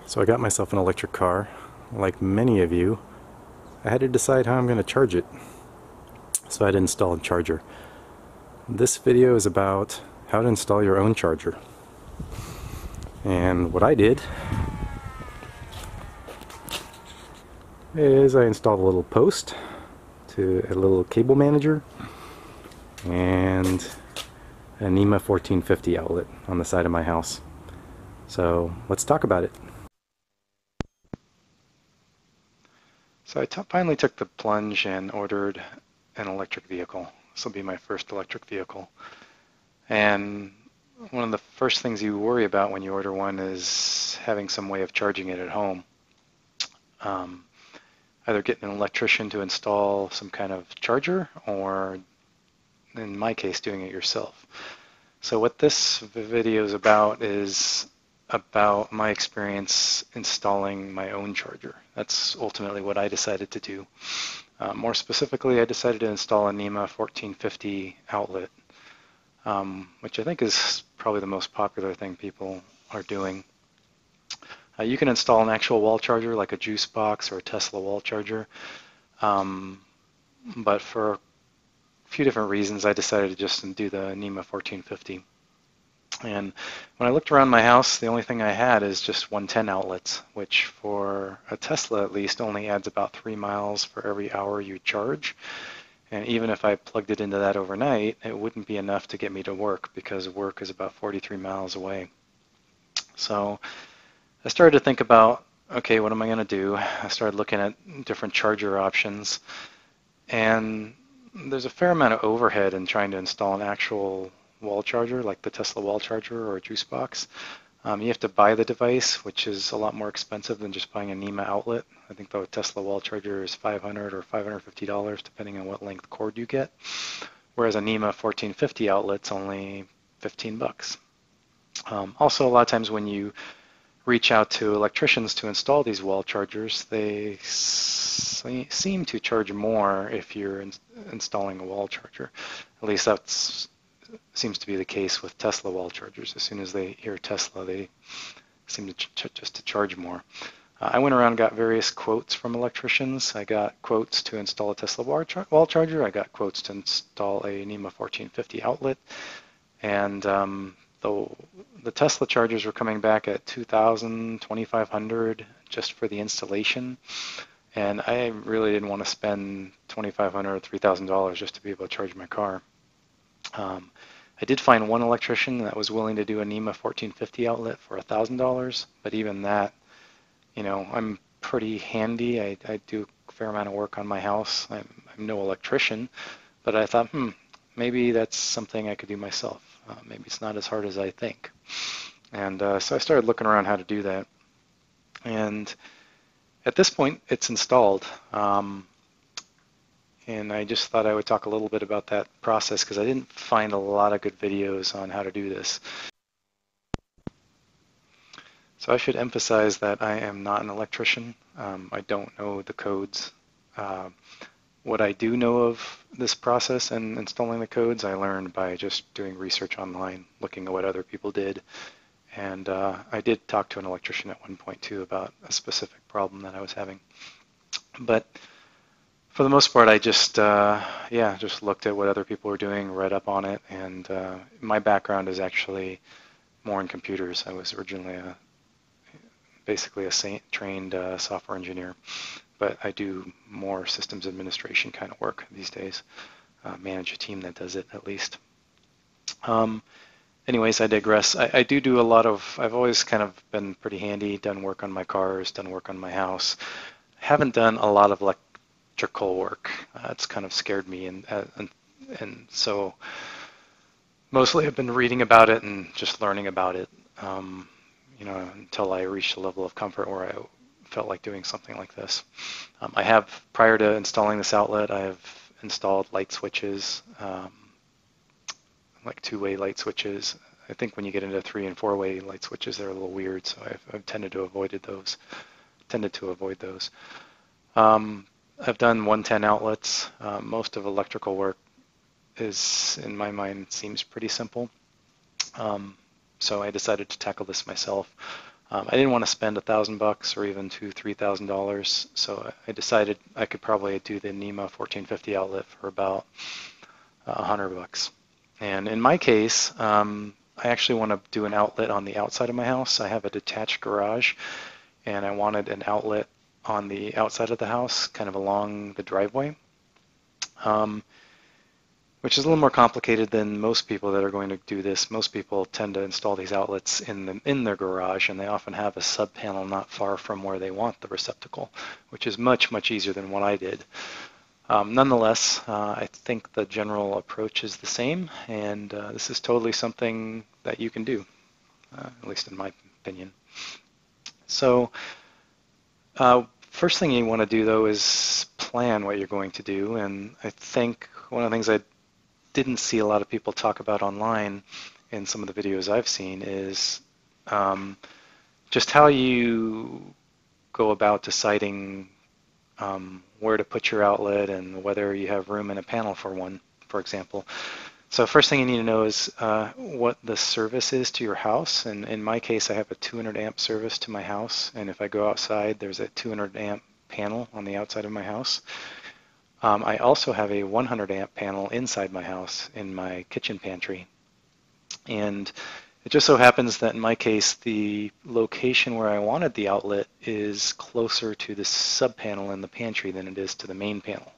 So I got myself an electric car. Like many of you, I had to decide how I'm going to charge it. So I had to install a charger. This video is about how to install your own charger. And what I did is I installed a little post to a little cable manager and a NEMA 1450 outlet on the side of my house. So let's talk about it. So I finally took the plunge and ordered an electric vehicle. This will be my first electric vehicle. And one of the first things you worry about when you order one is having some way of charging it at home. Either getting an electrician to install some kind of charger, or in my case, doing it yourself. So what this video is about my experience installing my own charger. That's ultimately what I decided to do. More specifically, I decided to install a NEMA 1450 outlet, which I think is probably the most popular thing people are doing. You can install an actual wall charger like a juice box or a Tesla wall charger, but for a few different reasons I decided to just do the NEMA 1450. And when I looked around my house, the only thing I had is just 110 outlets, which for a Tesla at least only adds about 3 miles for every hour you charge. And even if I plugged it into that overnight, it wouldn't be enough to get me to work, because work is about 43 miles away. So I started to think about, okay, what am I going to do? I started looking at different charger options, and there's a fair amount of overhead in trying to install an actual wall charger like the Tesla wall charger or a juice box. You have to buy the device, which is a lot more expensive than just buying a NEMA outlet. I think the Tesla wall charger is $500 or $550 depending on what length cord you get, whereas a NEMA 1450 outlet's only 15 bucks. Also, a lot of times when you reach out to electricians to install these wall chargers, they seem to charge more if you're installing a wall charger. At least that seems to be the case with Tesla wall chargers. As soon as they hear Tesla, they seem to just to charge more. I went around and got various quotes from electricians. I got quotes to install a Tesla wall charger. I got quotes to install a NEMA 1450 outlet. And the Tesla chargers were coming back at $2,000, $2,500 just for the installation. And I really didn't want to spend $2,500 or $3,000 just to be able to charge my car. I did find one electrician that was willing to do a NEMA 1450 outlet for $1,000, but even that, you know, I'm pretty handy. I do a fair amount of work on my house. I'm no electrician, but I thought, maybe that's something I could do myself. Maybe it's not as hard as I think. And so I started looking around how to do that. And at this point, it's installed. And I just thought I would talk a little bit about that process, because I didn't find a lot of good videos on how to do this. So I should emphasize that I am not an electrician. I don't know the codes. What I do know of this process and installing the codes, I learned by just doing research online, looking at what other people did. And I did talk to an electrician at one point too about a specific problem that I was having. But for the most part, I just just looked at what other people were doing, read up on it, and my background is actually more in computers. I was originally basically a trained software engineer, but I do more systems administration kind of work these days. Manage a team that does it, at least. Anyways, I digress. I do a lot of, I've always kind of been pretty handy, done work on my cars, done work on my house. Haven't done a lot of electrical work. It's kind of scared me, and so mostly I've been reading about it and just learning about it, you know, until I reached a level of comfort where I felt like doing something like this. I have, prior to installing this outlet, I have installed light switches, like two-way light switches. I think when you get into 3- and 4-way light switches, they're a little weird, so I've tended to avoid those. I've done 110 outlets. Most of electrical work is, in my mind, seems pretty simple. So I decided to tackle this myself. I didn't want to spend $1,000 or even $2,000, $3,000, so I decided I could probably do the NEMA 1450 outlet for about $100. And in my case, I actually want to do an outlet on the outside of my house. I have a detached garage, and I wanted an outlet on the outside of the house, kind of along the driveway, which is a little more complicated than most people that are going to do this. Most people tend to install these outlets in their garage, and they often have a sub panel not far from where they want the receptacle, which is much, much easier than what I did. Nonetheless, I think the general approach is the same, and this is totally something that you can do, at least in my opinion. So first thing you want to do, though, is plan what you're going to do, and I think one of the things I didn't see a lot of people talk about online in some of the videos I've seen is just how you go about deciding where to put your outlet and whether you have room in a panel for one, for example. So first thing you need to know is what the service is to your house. And in my case, I have a 200 amp service to my house, and if I go outside, there's a 200 amp panel on the outside of my house. I also have a 100 amp panel inside my house in my kitchen pantry. And it just so happens that in my case, the location where I wanted the outlet is closer to the sub panel in the pantry than it is to the main panel.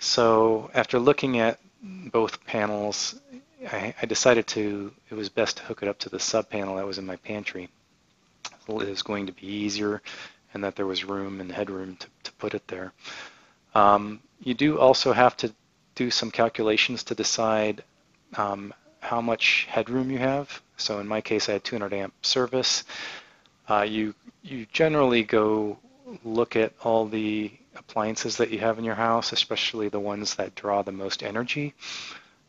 So after looking at both panels, I decided it was best to hook it up to the sub panel that was in my pantry. It was going to be easier, and that there was room and headroom to put it there. You do also have to do some calculations to decide how much headroom you have. So in my case, I had 200 amp service. You generally go look at all the appliances that you have in your house, especially the ones that draw the most energy,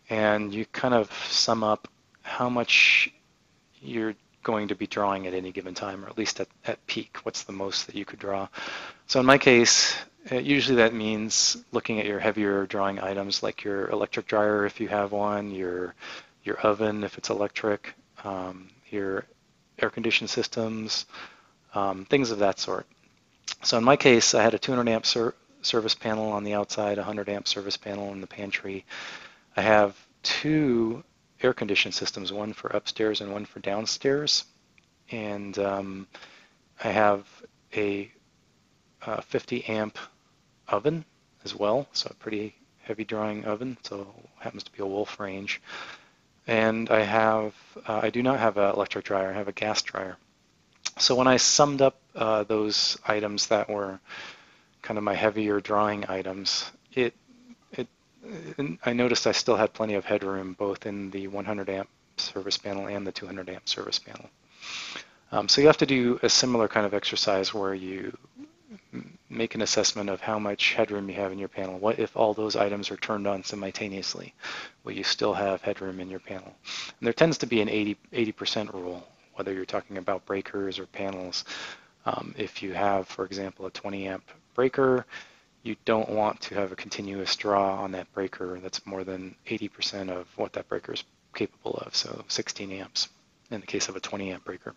and you kind of sum up how much you're going to be drawing at any given time, or at least at peak. What's the most that you could draw? So in my case, usually that means looking at your heavier drawing items like your electric dryer if you have one, your oven if it's electric, your air-conditioned systems, things of that sort. So in my case, I had a 200 amp service panel on the outside, a 100 amp service panel in the pantry. I have two air-conditioned systems, one for upstairs and one for downstairs. And I have a 50 amp oven as well, so a pretty heavy drawing oven, so it happens to be a Wolf range. And I do not have an electric dryer, I have a gas dryer. So when I summed up those items that were kind of my heavier drawing items, I noticed I still had plenty of headroom both in the 100 amp service panel and the 200 amp service panel. So you have to do a similar kind of exercise where you make an assessment of how much headroom you have in your panel. What if all those items are turned on simultaneously? Will you still have headroom in your panel? And there tends to be an 80% rule, whether you're talking about breakers or panels. If you have, for example, a 20 amp breaker, you don't want to have a continuous draw on that breaker that's more than 80% of what that breaker is capable of, so 16 amps in the case of a 20 amp breaker.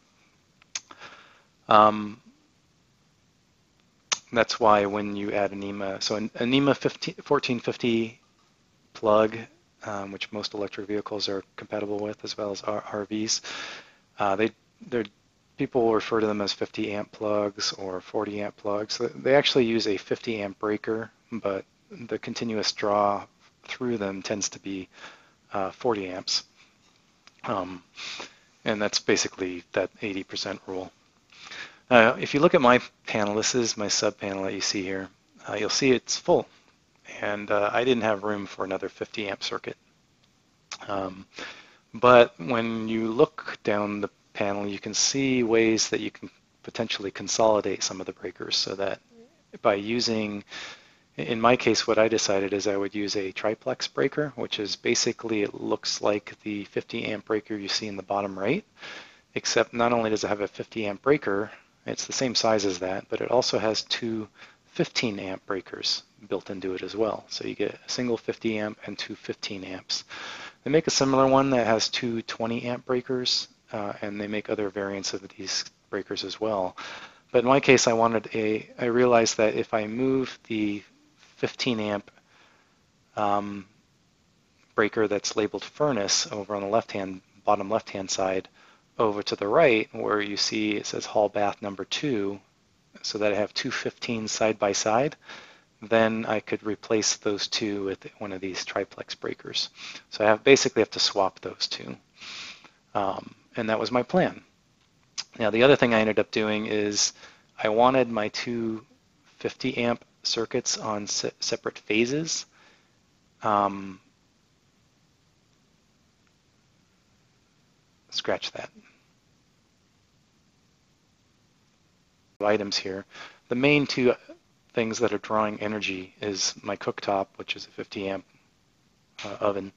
That's why when you add a NEMA, so a NEMA 1450 plug, which most electric vehicles are compatible with, as well as RVs, people refer to them as 50 amp plugs or 40 amp plugs. They actually use a 50 amp breaker, but the continuous draw through them tends to be 40 amps. And that's basically that 80% rule. If you look at my panel, this is my sub panel that you see here, you'll see it's full. And I didn't have room for another 50 amp circuit. But when you look down the panel, you can see ways that you can potentially consolidate some of the breakers, so that by using, in my case, what I decided is I would use a triplex breaker, which is basically, it looks like the 50 amp breaker you see in the bottom right, except not only does it have a 50 amp breaker, it's the same size as that, but it also has two 15 amp breakers built into it as well. So you get a single 50 amp and two 15 amps. They make a similar one that has two 20 amp breakers, and they make other variants of these breakers as well. But in my case, I realized that if I move the 15 amp breaker that's labeled furnace over on the bottom left-hand side over to the right, where you see it says hall bath number 2, so that I have two 15s side by side, then I could replace those two with one of these triplex breakers. So I basically have to swap those two. And that was my plan. Now the other thing I ended up doing is I wanted my two 50 amp circuits on separate phases. Scratch that. Items here. The main two things that are drawing energy is my cooktop, which is a 50 amp oven,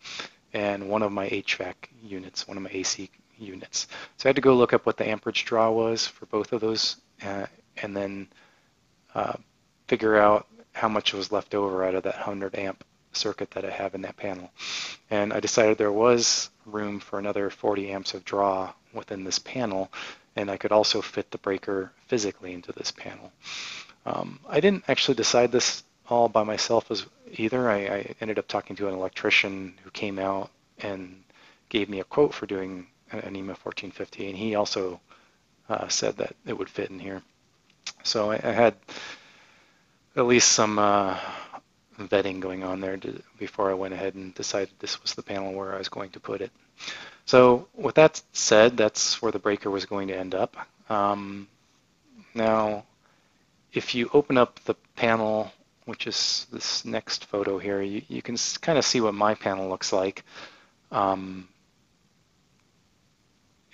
and one of my HVAC units, one of my AC units. So I had to go look up what the amperage draw was for both of those, and then figure out how much was left over out of that 100 amp circuit that I have in that panel. And I decided there was room for another 40 amps of draw within this panel, and I could also fit the breaker physically into this panel. I didn't actually decide this all by myself either. I ended up talking to an electrician who came out and gave me a quote for doing an NEMA 1450, and he also said that it would fit in here. So I had at least some vetting going on there before I went ahead and decided this was the panel where I was going to put it. So with that said, that's where the breaker was going to end up. Now, if you open up the panel, which is this next photo here, you can kind of see what my panel looks like. And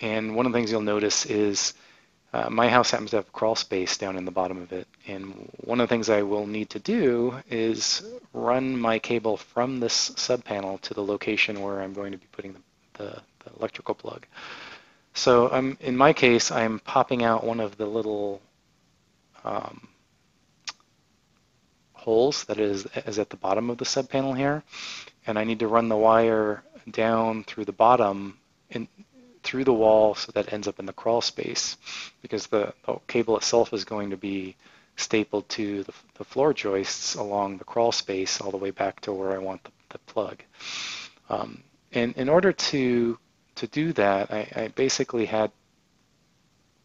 one of the things you'll notice is my house happens to have crawl space down in the bottom of it. And one of the things I will need to do is run my cable from this sub panel to the location where I'm going to be putting the electrical plug. So in my case, I'm popping out one of the little holes that is at the bottom of the sub panel here, and I need to run the wire down through the bottom through the wall so that it ends up in the crawl space, because the cable itself is going to be stapled to the floor joists along the crawl space all the way back to where I want the plug. And in order to do that, I basically had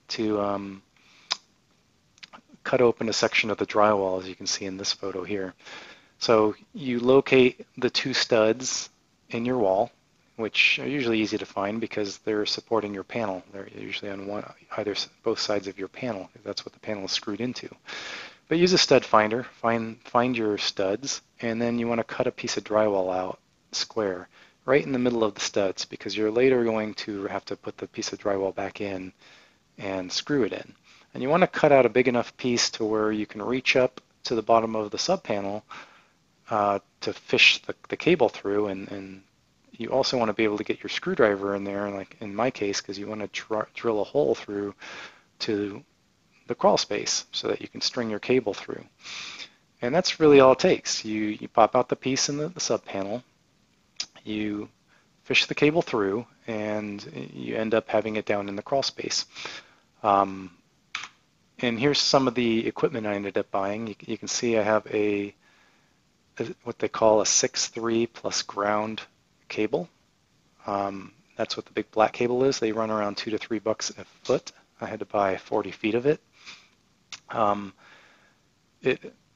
to cut open a section of the drywall, as you can see in this photo here. So you locate the two studs in your wall, which are usually easy to find because they're supporting your panel. They're usually on both sides of your panel. That's what the panel is screwed into. But use a stud finder, find your studs, and then you want to cut a piece of drywall out square right in the middle of the studs, because you're later going to have to put the piece of drywall back in and screw it in. And you want to cut out a big enough piece to where you can reach up to the bottom of the sub panel to fish the cable through, and you also want to be able to get your screwdriver in there, like in my case, because you want to drill a hole through to the crawl space so that you can string your cable through. And that's really all it takes. You pop out the piece in the sub panel, you fish the cable through, and you end up having it down in the crawl space. And here's some of the equipment I ended up buying. You can see I have what they call a 6.3 plus ground cable. That's what the big black cable is. They run around $2 to $3 a foot. I had to buy 40 feet of it.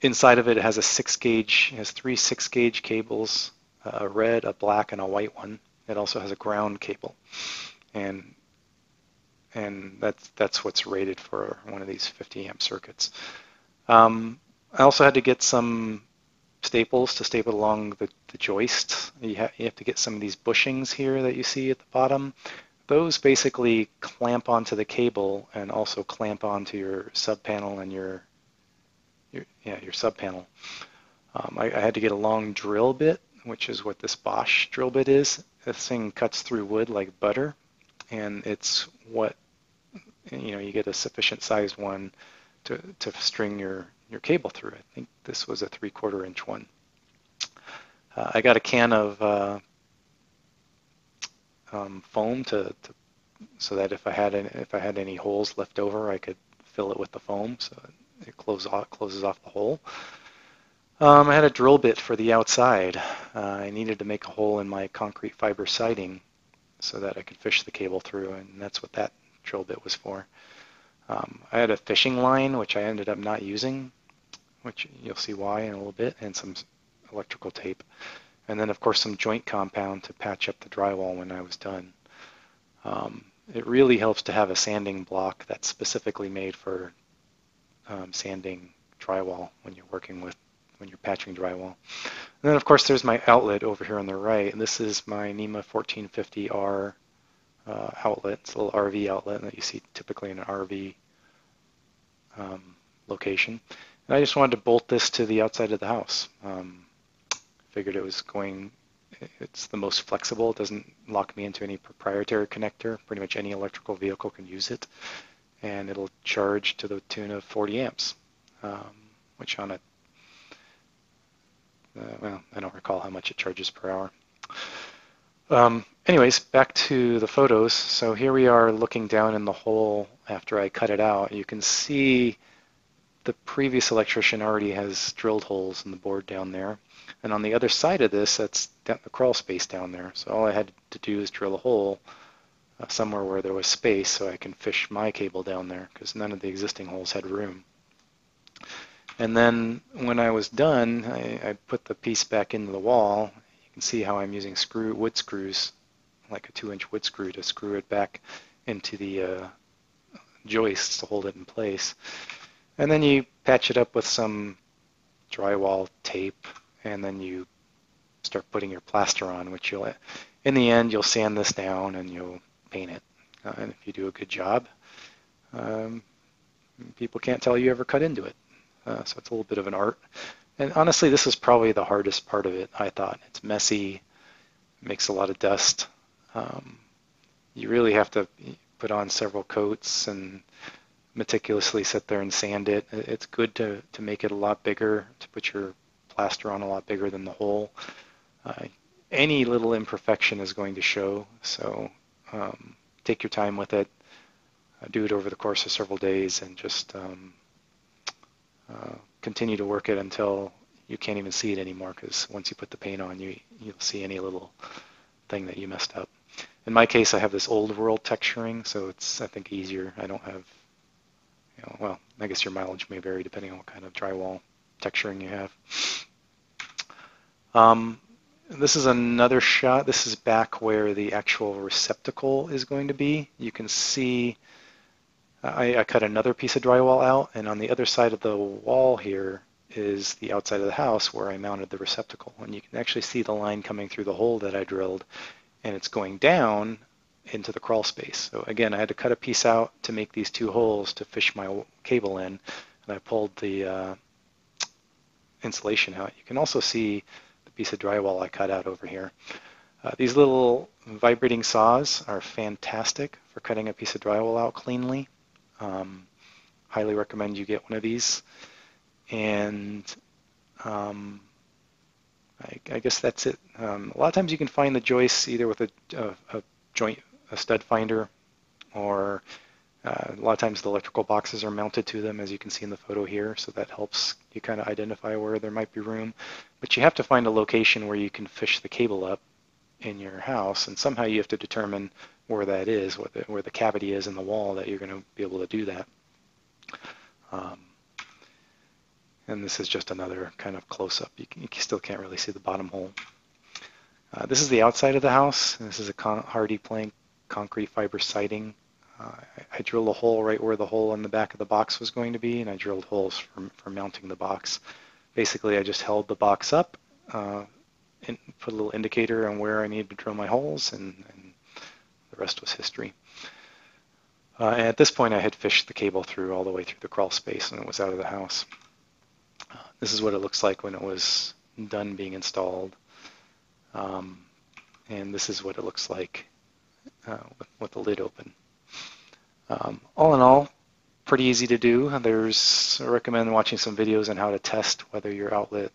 Inside of it has a 6-gauge. It has three 6-gauge cables, a red, a black, and a white one. It also has a ground cable, and that's what's rated for one of these 50 amp circuits. I also had to get some staples to staple along the joists. You have to get some of these bushings here that you see at the bottom. Those basically clamp onto the cable and also clamp onto your sub panel and your sub panel. I had to get a long drill bit, which is what this Bosch drill bit is. This thing cuts through wood like butter, and it's what, you get a sufficient sized one to string your cable through. I think this was a 3/4 inch one. I got a can of foam to so that if I had any holes left over, I could fill it with the foam so it closes off the hole. I had a drill bit for the outside. I needed to make a hole in my concrete fiber siding so that I could fish the cable through, and that's what that drill bit was for. I had a fishing line, which I ended up not using, which you'll see why in a little bit, and some electrical tape. And then, of course, some joint compound to patch up the drywall when I was done. It really helps to have a sanding block that's specifically made for sanding drywall when you're patching drywall. And then, of course, there's my outlet over here on the right. And this is my NEMA 1450R outlet. It's a little RV outlet that you see typically in an RV location. And I just wanted to bolt this to the outside of the house. Figured it's the most flexible. It doesn't lock me into any proprietary connector. Pretty much any electrical vehicle can use it. And it'll charge to the tune of 40 amps, which on well, I don't recall how much it charges per hour. Anyways, back to the photos. So here we are looking down in the hole after I cut it out. You can see the previous electrician already has drilled holes in the board down there. And on the other side of this, that's the crawl space down there. So all I had to do is drill a hole somewhere where there was space so I can fish my cable down there because none of the existing holes had room. And then when I was done, I put the piece back into the wall. You can see how I'm using wood screws, like a 2-inch wood screw, to screw it back into the joists to hold it in place. And then you patch it up with some drywall tape, and then you start putting your plaster on, which in the end, you'll sand this down and you'll paint it. And if you do a good job, people can't tell you ever cut into it. So it's a little bit of an art. And honestly, this is probably the hardest part of it, I thought. It's messy, makes a lot of dust. You really have to put on several coats and meticulously sit there and sand it. It's good to make it a lot bigger, to put your plaster on a lot bigger than the hole. Any little imperfection is going to show, so take your time with it. Do it over the course of several days and just continue to work it until you can't even see it anymore, because once you put the paint on, you'll see any little thing that you messed up. In my case, I have this old world texturing, so it's, I think, easier. I don't have, well, I guess your mileage may vary depending on what kind of drywall texturing you have. This is another shot. This is back where the actual receptacle is going to be. You can see I cut another piece of drywall out, and on the other side of the wall here is the outside of the house where I mounted the receptacle. And you can actually see the line coming through the hole that I drilled, and it's going down into the crawl space. So again, I had to cut a piece out to make these two holes to fish my cable in, and I pulled the insulation out. You can also see the piece of drywall I cut out over here. These little vibrating saws are fantastic for cutting a piece of drywall out cleanly. Highly recommend you get one of these. And I guess that's it. A lot of times you can find the joists either with a stud finder, or a lot of times the electrical boxes are mounted to them, as you can see in the photo here, so that helps you kind of identify where there might be room. But you have to find a location where you can fish the cable up in your house, and somehow you have to determine where that is, where the cavity is in the wall that you're going to be able to do that. And this is just another kind of close-up. You still can't really see the bottom hole. This is the outside of the house. This is a hardy plank concrete fiber siding. I drilled a hole right where the hole in the back of the box was going to be, and I drilled holes for mounting the box. Basically, I just held the box up, and put a little indicator on where I needed to drill my holes, and the rest was history. And at this point, I had fished the cable through all the way through the crawl space, and it was out of the house. This is what it looks like when it was done being installed. And this is what it looks like with the lid open. All in all, pretty easy to do. I recommend watching some videos on how to test whether your outlet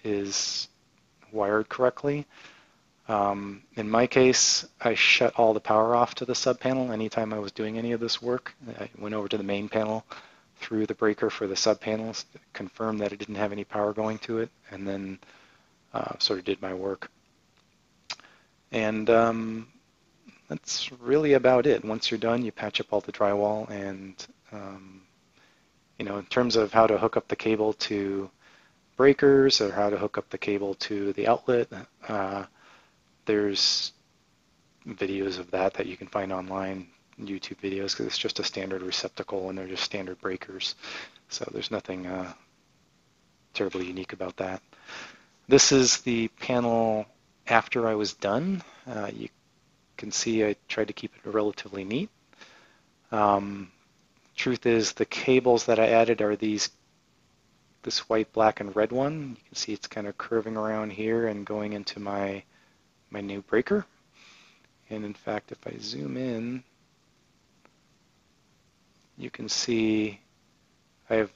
is wired correctly. In my case, I shut all the power off to the sub panel anytime I was doing any of this work. I went over to the main panel, threw the breaker for the sub panels, confirmed that it didn't have any power going to it, and then sort of did my work. And that's really about it. Once you're done, you patch up all the drywall, and in terms of how to hook up the cable to breakers or how to hook up the cable to the outlet, there's videos of that you can find online, YouTube videos, because it's just a standard receptacle and they're just standard breakers. So there's nothing terribly unique about that. This is the panel after I was done. You can see I tried to keep it relatively neat. Truth is, the cables that I added are this white, black, and red one. You can see it's kind of curving around here and going into my new breaker. And in fact, if I zoom in, you can see I have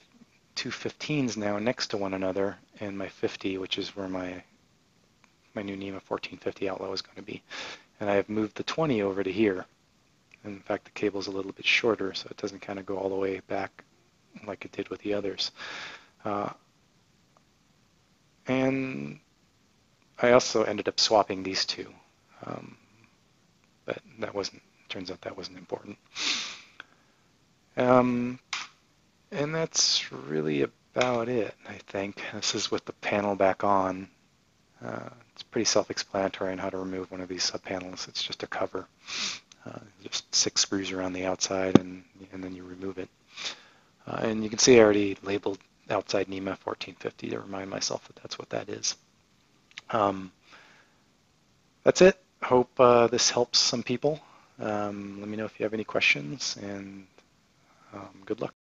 two 15s now next to one another, and my 50, which is where my new NEMA 1450 outlet is going to be. And I have moved the 20 over to here. And in fact, the cable is a little bit shorter, so it doesn't kind of go all the way back like it did with the others. And I also ended up swapping these two, but turns out that wasn't important. And that's really about it, I think. This is with the panel back on. It's pretty self-explanatory on how to remove one of these sub-panels. It's just a cover. Just 6 screws around the outside, and then you remove it. And you can see I already labeled outside NEMA 1450 to remind myself that that's what that is. That's it. Hope this helps some people. Let me know if you have any questions, and good luck.